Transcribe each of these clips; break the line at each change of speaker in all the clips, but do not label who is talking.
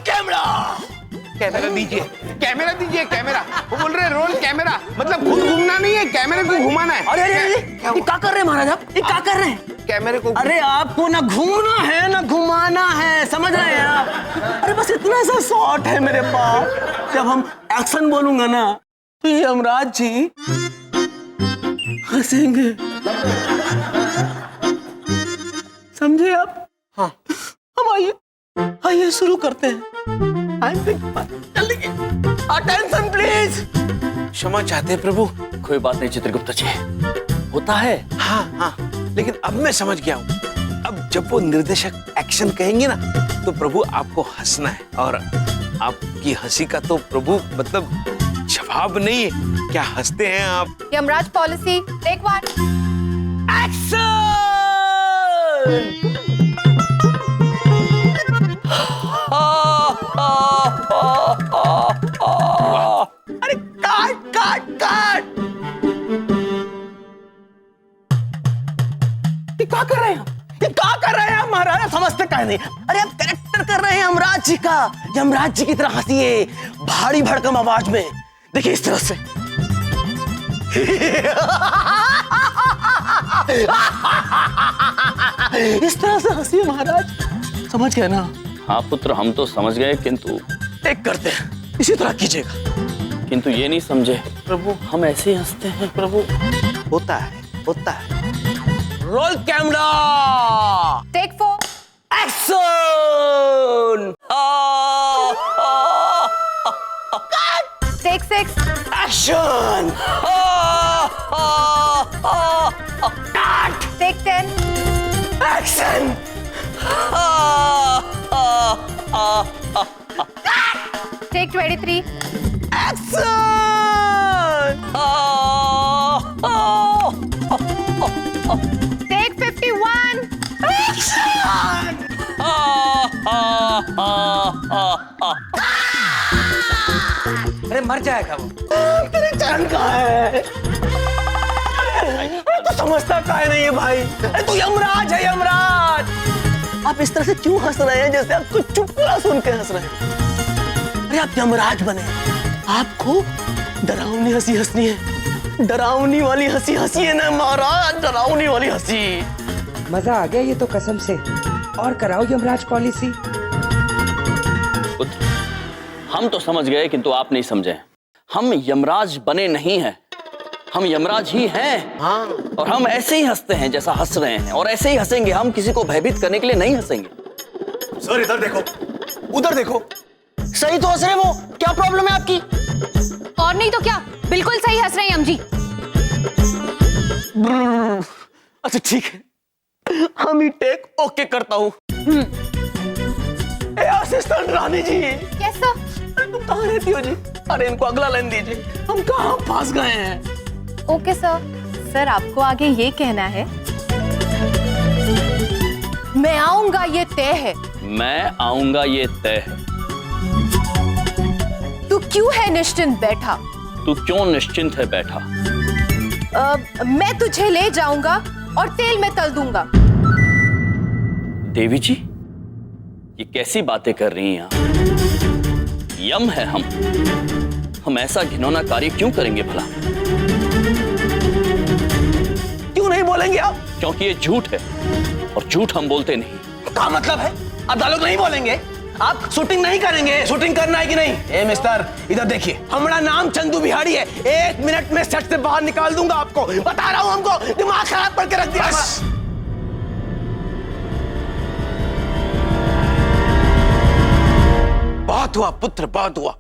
Camera.
Camera दीजिए, camera दीजिए, camera. वो बोल रहे रोल कैमरा, मतलब खुद घूमना नहीं है, कैमरे को घुमाना है।
अरे अरे ये क्या कर रहे हैं महाराज आप? ये क्या कर रहे हैं?
कैमरे को।
अरे आपको ना घूमना है ना घुमाना है, समझ रहे हैं आप? अरे बस इतना सा शॉट है मेरे पास, जब हम एक्शन बोलूंगा ना तो ये यमराज जी हंसेंगे, समझे आप?
हाँ।
हम आइए शुरू करते हैं। Attention please.
क्षमा चाहते हैं प्रभु।
कोई बात नहीं चित्रगुप्त जी, होता है।
हाँ हाँ, लेकिन अब मैं समझ गया हूँ। अब जब वो निर्देशक एक्शन कहेंगे ना तो प्रभु आपको हंसना है, और आपकी हंसी का तो प्रभु मतलब जवाब नहीं है। क्या हंसते हैं आप।
Yamraj policy take 1।
एक्शन। अरे काट काट काट। ये क्या कर रहे हैं? ये क्या कर रहे हैं महाराज? समझते क्या नहीं? अरे आप कैरेक्टर कर रहे हैं यमराज जी का। यमराज जी की तरह हंसिए, भारी भड़कम आवाज में। देखिए इस तरह से। इस तरह से हंसिए महाराज, समझ गए ना?
हाँ पुत्र, हम तो समझ गए, किंतु
एक करते हैं, इसी तरह कीजिएगा।
किंतु ये नहीं समझे
प्रभु,
हम ऐसे ही हंसते हैं प्रभु।
होता है, होता है।
Roll camera.
Take 4।
Action.
Take 6।
Action.
Take 10।
Action.
Take 23।
Action.
Take 51।
Action.
अरे मर जाएगा वो।
तेरे जान कहाँ है? तो समझता काहे नहीं है भाई? अरे तू यमराज है, यमराज। आप इस तरह से क्यों हंस रहे हैं जैसे आपको चुटकुला सुन के हंस रहे हैं? अरे आप यमराज बने, आपको डरावनी हंसी हंसनी है। डरावनी वाली हंसी हंसिए ना महाराज, डरावनी वाली हंसी।
मजा आ गया ये तो कसम से। और कराओ यमराज पॉलिसी।
पुत्र, हम तो समझ गए किंतु आप नहीं समझे। हम यमराज बने नहीं हैं, हम यमराज ही हैं।
हाँ।
और हम ऐसे ही हंसते हैं जैसा हंस रहे हैं, और ऐसे ही हंसेंगे। हम किसी को भयभीत करने के लिए नहीं हंसेंगे।
सर इधर देखो, उधर देखो। सही तो हंस रहे वो, क्या प्रॉब्लम है आपकी?
और नहीं तो क्या, बिल्कुल सही हंस रहे हैं हम जी।
अच्छा ठीक है, हम ही टेक ओके करता हूँ। Assistant Rani ji.
Yes sir.
अरे तुम कहाँ रहती हो जी? अरे इनको अगला लाइन दीजिए, हम कहाँ फंस गए हैं?
Okay sir. सर आपको आगे ये कहना है, मैं आऊंगा ये तय है।
मैं आऊंगा ये तय है।
तू क्यों है निश्चिंत बैठा?
तू क्यों निश्चिंत है बैठा?
मैं तुझे ले जाऊंगा और तेल में तल दूंगा।
देवी जी, ये कैसी बातें कर रही हैं आप? यम है हम ऐसा घिनौना कार्य क्यों करेंगे भला?
क्यों नहीं बोलेंगे आप?
क्योंकि ये झूठ है, और झूठ हम बोलते नहीं।
क्या मतलब है? आप डायलॉग नहीं बोलेंगे? आप शूटिंग नहीं करेंगे? शूटिंग करना है कि नहीं? ए मिस्टर, इधर देखिए, हमारा नाम चंदू बिहारी है। 1 मिनट में सेट से बाहर निकाल दूंगा आपको, बता रहा हूं। हमको दिमाग खराब करके रख दिया।
बहुत हुआ पुत्र, बहुत हुआ।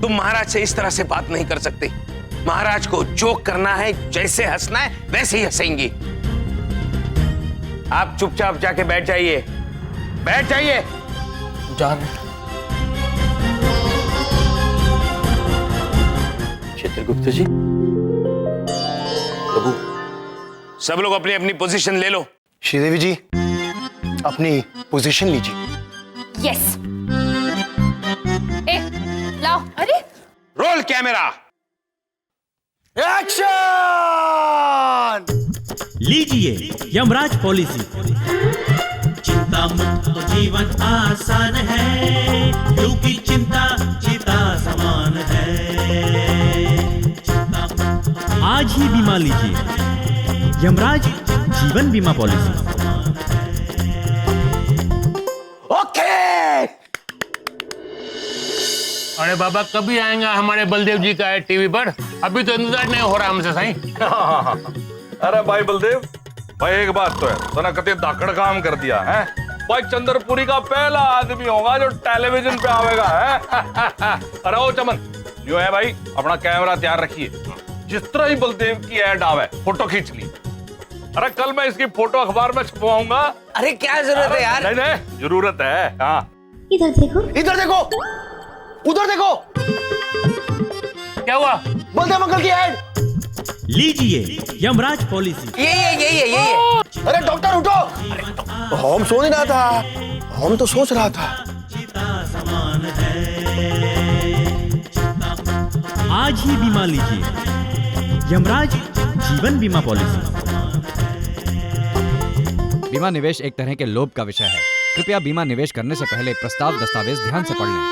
तुम महाराज से इस तरह से बात नहीं कर सकते। महाराज को जो करना है, जैसे हंसना है वैसे ही हंसेंगी। आप चुपचाप जाके बैठ जाइए, बैठ जाइए।
जान
चित्रगुप्त जी।
प्रभु, सब लोग अपनी अपनी पोजीशन ले लो।
श्रीदेवी जी, अपनी पोजीशन लीजिए।
यस। ए, लाओ। अरे
रोल कैमरा।
एक्शन।
लीजिए यमराज पॉलिसी। चिंता चिंता मुक्त तो जीवन आसान है, क्योंकि चिंता चिता समान है। चिंता मुक्त आज ही बीमा लीजिए यमराज जीवन बीमा पॉलिसी।
ओके।
अरे बाबा कभी आएगा हमारे बलदेव जी का टीवी पर? अभी तो इंतजार नहीं हो रहा हमसे साईं।
अरे भाई बलदेव भाई, एक बात तो है, तूने कति धाकड़ काम कर दिया है भाई। चंद्रपुरी का पहला आदमी होगा जो टेलीविजन पे आवेगा है। अरे ओ चमन, जो है भाई अपना कैमरा तैयार रखिए, जिस तरह ही बलदेव की ऐड आवे फोटो खींच ली। अरे कल मैं इसकी फोटो अखबार में छपवाऊंगा।
अरे क्या जरूरत है यार?
नहीं नहीं जरूरत है। हाँ
इधर देखो,
इधर देखो, उधर देखो।
क्या हुआ?
बलदेव अंकल की ऐड।
लीजिए यमराज पॉलिसी।
यही है। अरे डॉक्टर उठो। हम सो नहीं रहा था, हम तो सोच रहा था।
आज ही बीमा लीजिए यमराज जीवन बीमा पॉलिसी।
बीमा निवेश एक तरह के लोभ का विषय है। कृपया बीमा निवेश करने से पहले प्रस्ताव दस्तावेज ध्यान से पढ़ लें।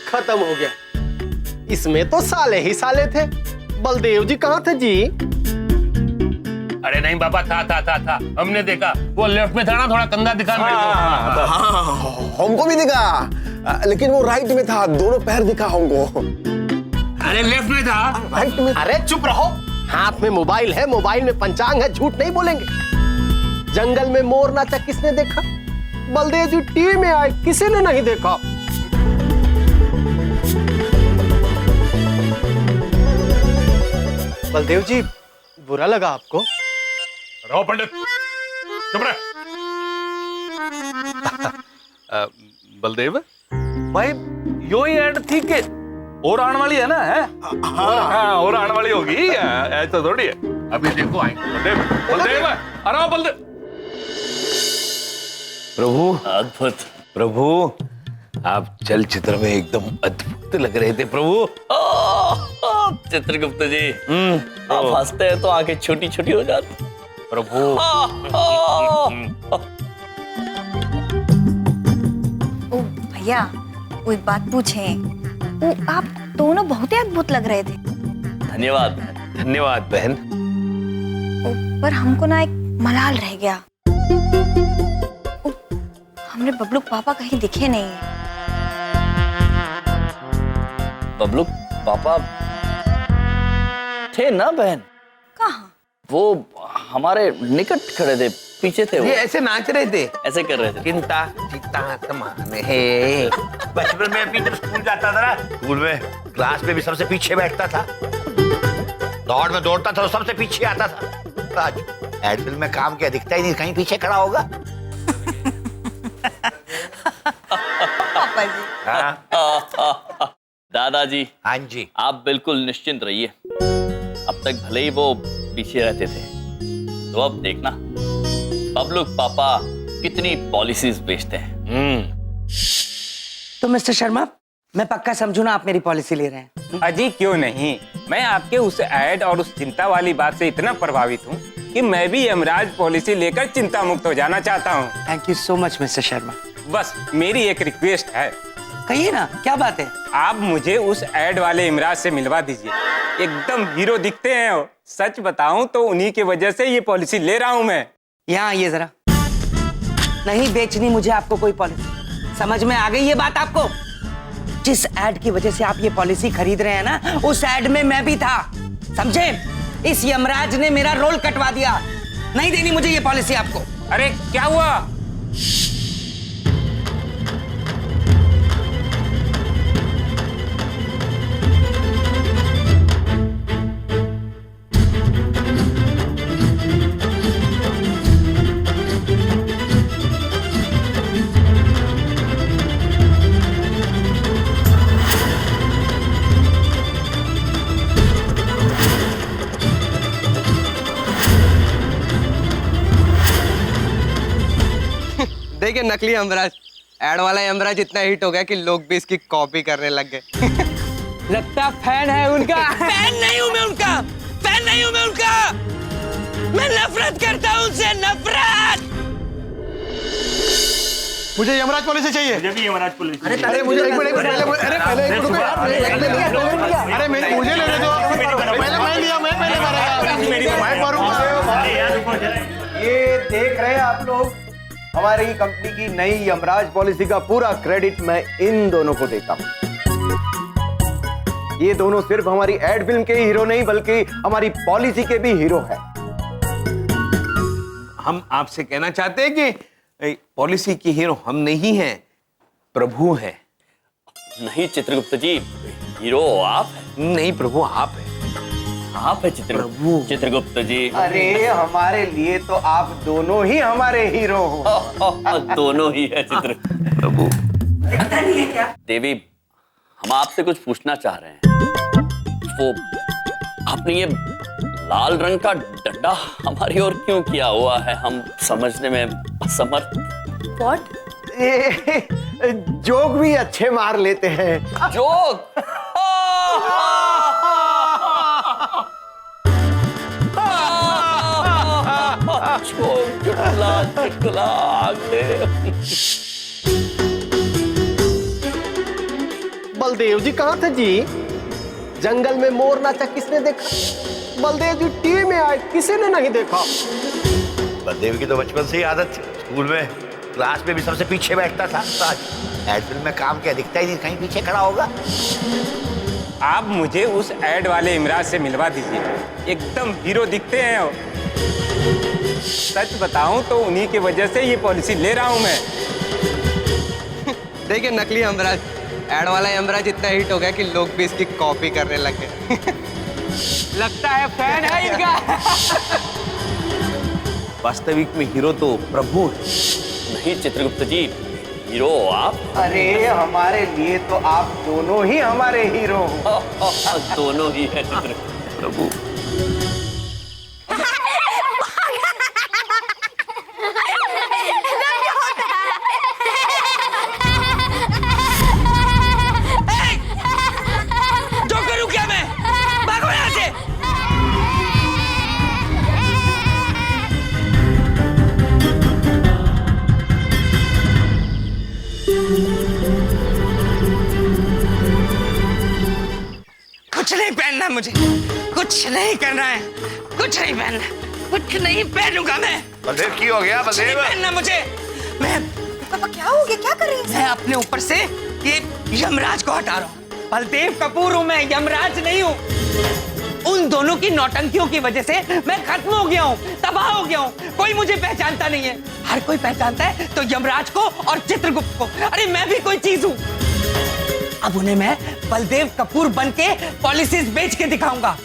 खत्म हो गया। इसमें तो साले ही साले थे। बलदेव जी कहाँ थे जी?
अरे नहीं बाबा, था। हमने देखा, वो लेफ्ट में था ना, थोड़ा कंधा दिखा मेरे को।
हमको भी दिखा, लेकिन वो राइट में था, दोनों पैर दिखा हमको।
अरे लेफ्ट में था।
राइट में।
अरे चुप रहो, हाथ में मोबाइल है, मोबाइल में पंचांग है, झूठ नहीं बोलेंगे। जंगल में मोर नाचा किसने देखा? बलदेव जी टीवी में आए, किसी ने नहीं देखा। बलदेव जी बुरा लगा आपको?
रहो पंडित, चुप रहे। बलदेव भाई, यो ही ऐड थी कि और आने वाली है ना? है हाँ, और आने वाली होगी, ऐसा थोड़ी है।
अभी देखो आई
बलदेव अरे बलदेव।
प्रभु
अद्भुत।
प्रभु, आप चलचित्र में एकदम अद्भुत लग रहे थे प्रभु।
चित्रगुप्त जी, आप हंसते हैं तो आंखें छोटी छोटी हो जाती।
प्रभु
ओ भैया, वो एक बात पूछें, वो आप दोनों बहुत ही अद्भुत लग रहे थे।
धन्यवाद।
धन्यवाद बहन।
ओ, पर हमको ना एक मलाल रह गया। ओ, हमरे बबलू पापा कहीं दिखे नहीं।
बबलू पापा थे ना बहन?
कहाँ?
वो हमारे निकट खड़े थे, पीछे थे वो।
ये ऐसे नाच रहे थे,
ऐसे कर रहे थे।
चिंता चिंता समान है।
बचपन में भी जब स्कूल जाता था ना, स्कूल में क्लास में भी सबसे पीछे बैठता था। दौड़ में दौड़ता था तो सबसे पीछे आता था। आज एड फिल्म में काम किया, दिखता ही नहीं, कहीं पीछे खड़ा होगा।
पापा जी।
हाँ
दादाजी।
हाँ जी।
आप बिल्कुल निश्चिंत रहिए। अब तक भले ही वो पीछे रहते थे, तो अब देखना बबलू पापा कितनी पॉलिसीज बेचते हैं।
तो मिस्टर शर्मा, मैं पक्का समझू ना आप मेरी पॉलिसी ले रहे हैं?
अजी क्यों नहीं, मैं आपके उस ऐड और उस चिंता वाली बात से इतना प्रभावित हूँ कि मैं भी यमराज पॉलिसी लेकर चिंता मुक्त हो जाना चाहता हूँ।
Thank you so much mister Sharma.
बस मेरी एक रिक्वेस्ट है।
कहिए ना, क्या बात है?
आप मुझे उस ऐड वाले यमराज से मिलवा दीजिए। एकदम हीरो दिखते हैं वो। सच बताऊं तो उन्हीं की वजह से ये पॉलिसी ले रहा हूं मैं।
यहाँ आइए जरा। नहीं बेचनी मुझे आपको कोई पॉलिसी। समझ में आ गई ये बात आपको? जिस ऐड की वजह से आप ये पॉलिसी खरीद रहे हैं ना, उस ऐड में मैं भी था, समझे? इस यमराज ने मेरा रोल कटवा दिया। नहीं देनी मुझे ये पॉलिसी आपको।
अरे क्या हुआ?
देखिए नकली यमराज, एड वाला यमराज इतना हिट हो गया कि लोग भी इसकी कॉपी करने लग गए।
लगता फैन है उनका।
फैन नहीं हूं मैं उनका, फैन नहीं हूं मैं उनका।
मैं नफरत करता हूँ उनसे, नफरत।
मुझे यमराज पॉलिसी चाहिए।
मुझे भी यमराज पुलिस।
अरे मुझे एक मिनट पहले, अरे एक रुको यार, अरे मुझे लेने दो। पहले मैं लिया, मैं पहले मारेगा, मैं मारूंगा।
ये देख रहे हैं आप लोग, हमारी कंपनी की नई यमराज पॉलिसी का पूरा क्रेडिट मैं इन दोनों को देता हूं। ये दोनों सिर्फ हमारी एड फिल्म के हीरो नहीं बल्कि हमारी पॉलिसी के भी हीरो हैं।
हम आपसे कहना चाहते हैं कि पॉलिसी के हीरो हम नहीं हैं, प्रभु हैं।
नहीं चित्रगुप्त जी, हीरो आप हैं।
नहीं प्रभु, आप हैं।
आप है चित्रगुप्त जी।
अरे हमारे लिए तो आप दोनों ही हमारे हीरो हो।
दोनों ही है चित्र
प्रभु।
देवी, हम आपसे कुछ पूछना चाह रहे हैं। वो आपने ये लाल रंग का डंडा हमारी ओर क्यों किया हुआ है? हम समझने में असमर्थ।
What?
जोक भी अच्छे मार लेते हैं।
जोक? चुटला चुटला
बलदेव जी कहाँ थे जी? जंगल में मोर नाचा किसने देखा? बलदेव जी टीवी में आए, किसी ने नहीं देखा।
बलदेव की तो बचपन से ही आदत थी, स्कूल में क्लास में भी सबसे पीछे बैठता था। तो आज एड फिल्म में काम किया, दिखता ही नहीं, कहीं पीछे खड़ा होगा।
आप मुझे उस एड वाले इमराज से मिलवा दीजिए, एकदम हीरो दिखते हैं वो। सच बताऊं तो उन्हीं की वजह से ये पॉलिसी ले रहा हूं मैं।
देखिए नकली यमराज, एड वाला यमराज इतना हिट हो गया कि लोग भी इसकी कॉपी करने लगे। लगता है फैन है इनका।
वास्तविक में हीरो तो प्रभु है।
नहीं चित्रगुप्त जी, हीरो आप।
अरे हमारे लिए तो आप दोनों ही हमारे हीरो हो।
दोनों ही है चित्र
प्रभु।
जो करूं क्या मैं? भागो यहाँ से। कुछ नहीं पहनना मुझे, कुछ नहीं करना है, कुछ नहीं पहनना, कुछ नहीं पहनूंगा मैं।
बलदेव की हो गया?
कुछ नहीं
बलदेव
पहनना मुझे। मैं
पापा क्या हो गया? क्या कर रही हैं?
मैं अपने ऊपर से ये यमराज को हटा रहा हूँ। बलदेव कपूर हूँ मैं, यमराज नहीं हूँ। उन दोनों की नौटंकियों की वजह से मैं खत्म हो गया हूँ, तबाह हो गया हूँ। कोई मुझे पहचानता नहीं है। हर कोई पहचानता है तो यमराज को और चित्रगुप्त को। अरे मैं भी कोई चीज हूँ। अब उन्हें मैं बलदेव कपूर बन के पॉलिसीज बेच के दिखाऊंगा।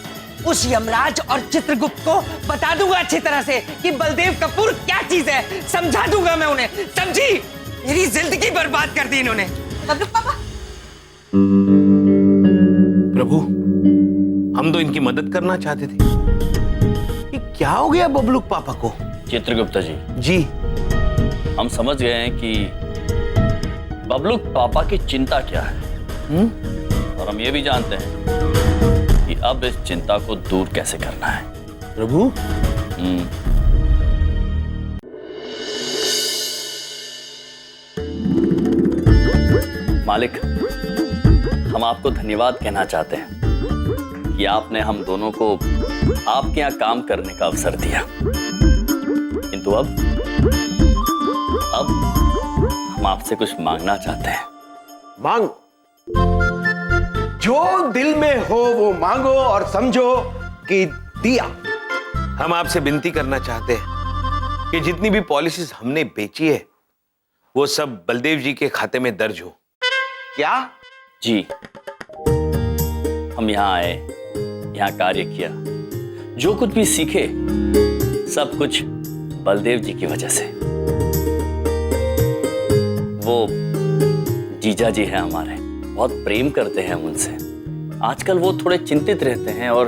उस यमराज और चित्रगुप्त को बता दूंगा अच्छी तरह से कि बलदेव कपूर क्या चीज है। समझा दूंगा मैं उन्हें, समझी? मेरी जिंदगी बर्बाद कर दी इन्होंने।
बबलू पापा,
प्रभु, हम तो इनकी मदद करना चाहते थे। ये क्या हो गया बबलू पापा को?
चित्रगुप्त जी,
जी
हम समझ गए हैं कि बबलू पापा की चिंता क्या है। और हम ये भी जानते हैं कि अब इस चिंता को दूर कैसे करना है।
प्रभु,
मालिक, हम आपको धन्यवाद कहना चाहते हैं कि आपने हम दोनों को आपके यहाँ काम करने का अवसर दिया। किंतु अब हम आपसे कुछ मांगना चाहते हैं।
मांगो, जो दिल में हो वो मांगो और समझो कि दिया।
हम आपसे विनती करना चाहते हैं कि जितनी भी पॉलिसीज हमने बेची है वो सब बलदेव जी के खाते में दर्ज हो।
क्या?
जी, हम यहाँ आए, यहाँ कार्य किया, जो कुछ भी सीखे सब कुछ बलदेव जी की वजह से। वो जीजा जी हैं हमारे, बहुत प्रेम करते हैं हम उनसे। आजकल वो थोड़े चिंतित रहते हैं और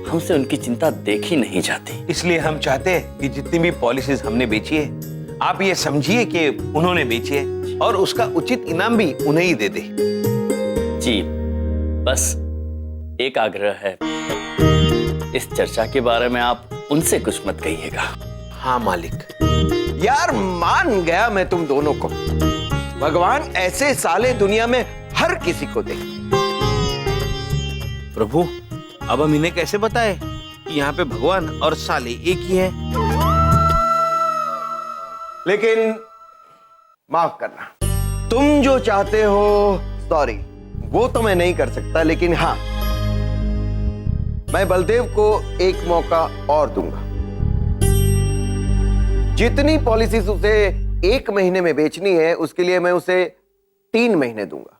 हमसे उनकी चिंता देखी नहीं जाती।
इसलिए हम चाहते हैं कि जितनी भी पॉलिसीज हमने बेची है आप ये समझिए कि उन्होंने बेची है और उसका उचित इनाम भी उन्हें ही दे दे।
जी, बस एक आग्रह है, इस चर्चा के बारे में आप उनसे कुछ मत कहिएगा।
हाँ मालिक।
यार मान गया मैं तुम दोनों को। भगवान ऐसे साले दुनिया में हर किसी को दे।
प्रभु अब हम इन्हें कैसे बताएं कि यहाँ पे भगवान और साले एक ही है?
लेकिन माफ करना, तुम जो चाहते हो, सॉरी, वो तो मैं नहीं कर सकता, लेकिन हाँ, मैं बलदेव को एक मौका और दूंगा। जितनी पॉलिसीज उसे 1 महीने में बेचनी है, उसके लिए मैं उसे 3 महीने दूंगा।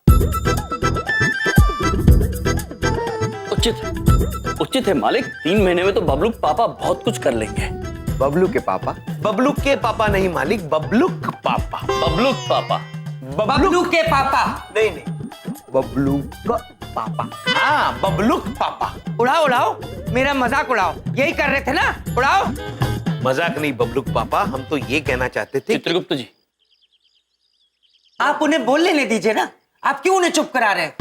उचित है मालिक। 3 महीने में तो बबलू पापा बहुत कुछ कर लेंगे।
बबलू के पापा?
बबलू के पापा नहीं मालिक, बबलूक पापा।
बबलूक पापा?
बबलू के पापा?
नहीं नहीं, बबलू का पापा।
हाँ, बबलूक पापा।
उड़ाओ उड़ाओ, मेरा मजाक उड़ाओ, यही कर रहे थे ना, उड़ाओ।
मजाक नहीं बबलूक पापा, हम तो ये कहना चाहते थे।
चित्रगुप्त जी,
आप उन्हें बोल लेने दीजिए ना, आप क्यों उन्हें चुप करा रहे हैं?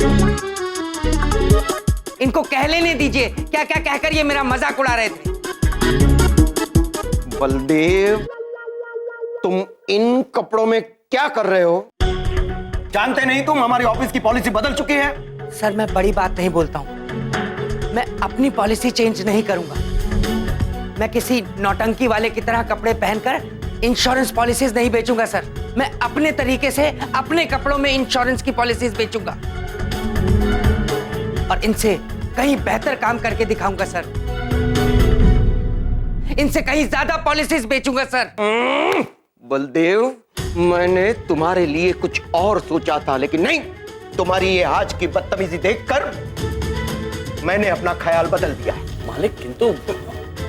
इनको कह लेने दीजिए, क्या क्या कहकर ये मेरा मजाक उड़ा रहे थे।
बलदेव, तुम इन कपड़ों में क्या कर रहे हो? जानते नहीं तुम हमारी ऑफिस की पॉलिसी बदल चुकी है?
सर, मैं बड़ी बात नहीं बोलता हूं। मैं अपनी पॉलिसी चेंज नहीं करूंगा। मैं किसी नौटंकी वाले की तरह कपड़े पहनकर इंश्योरेंस पॉलिसीज नहीं बेचूंगा सर। मैं अपने तरीके से अपने कपड़ों में इंश्योरेंस की पॉलिसीज बेचूंगा और इनसे कहीं बेहतर काम करके दिखाऊंगा सर। इनसे कहीं ज्यादा पॉलिसीज बेचूंगा सर।
बलदेव, मैंने तुम्हारे लिए कुछ और सोचा था, लेकिन नहीं, तुम्हारी ये आज की बदतमीजी देखकर मैंने अपना ख्याल बदल दिया।
मालिक किंतु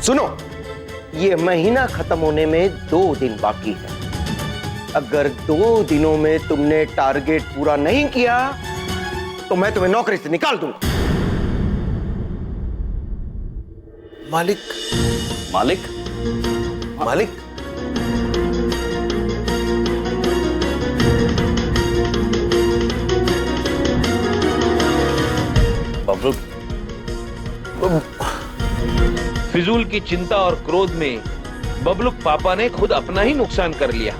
सुनो, ये महीना खत्म होने में 2 दिन बाकी है। अगर 2 दिनों में तुमने टारगेट पूरा नहीं किया तो मैं तुम्हें नौकरी से निकाल दूंगा।
मालिक।
मालिक?
मालिक?
बबलू,
फिजूल की चिंता और क्रोध में बबलूक पापा ने खुद अपना ही नुकसान कर लिया।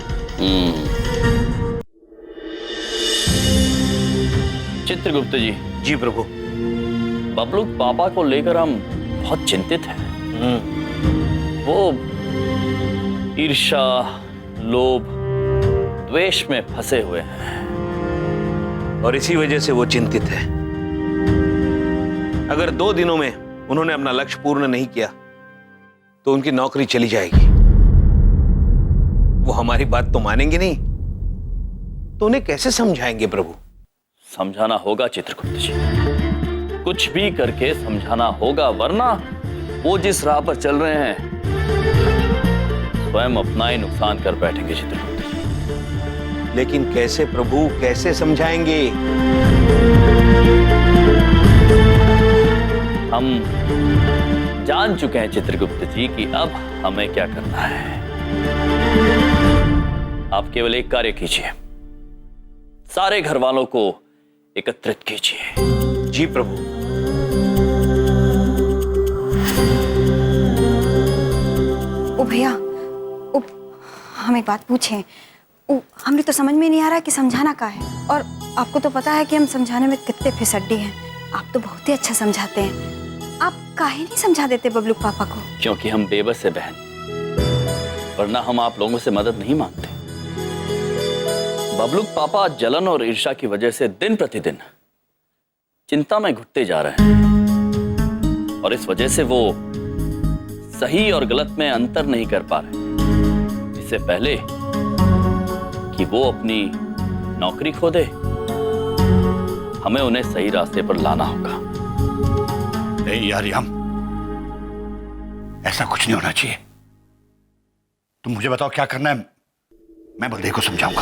चित्रगुप्त जी।
जी प्रभु।
बबलूक पापा को लेकर हम बहुत चिंतित हैं। वो ईर्ष्या, लोभ, द्वेष में फंसे हुए हैं
और इसी वजह से वो चिंतित है। अगर 2 दिनों में उन्होंने अपना लक्ष्य पूर्ण नहीं किया तो उनकी नौकरी चली जाएगी। वो हमारी बात तो मानेंगे नहीं, तो उन्हें कैसे समझाएंगे प्रभु?
समझाना होगा चित्रगुप्त जी, कुछ भी करके समझाना होगा, वरना वो जिस राह पर चल रहे हैं स्वयं अपना ही नुकसान कर बैठेंगे चित्रगुप्त जी।
लेकिन कैसे प्रभु, कैसे समझाएंगे?
हम जान चुके हैं चित्रगुप्त जी कि अब हमें क्या करना है। आप केवल एक कार्य कीजिए, सारे घर वालों को एकत्रित कीजिए।
जी प्रभु।
ओ भैया, हम एक बात पूछें। हमें तो समझ में नहीं आ रहा कि समझाना क्या है, और आपको तो पता है कि हम समझाने में कितने फिसड्डी हैं। आप तो बहुत ही अच्छा समझाते हैं। आप काहे नहीं समझा देते बबलूक पापा को?
क्योंकि हम बेबस है बहन, वरना हम आप लोगों से मदद नहीं मांगते। बबलूक पापा जलन और ईर्ष्या की वजह से दिन प्रतिदिन चिंता में घुटते जा रहे हैं और इस वजह से वो सही और गलत में अंतर नहीं कर पा रहे। इससे पहले कि वो अपनी नौकरी खो दे, हमें उन्हें सही रास्ते पर लाना होगा।
नहीं यार याम, ऐसा कुछ नहीं होना चाहिए। तुम मुझे बताओ क्या करना है, मैं बलदेव को समझाऊंगा।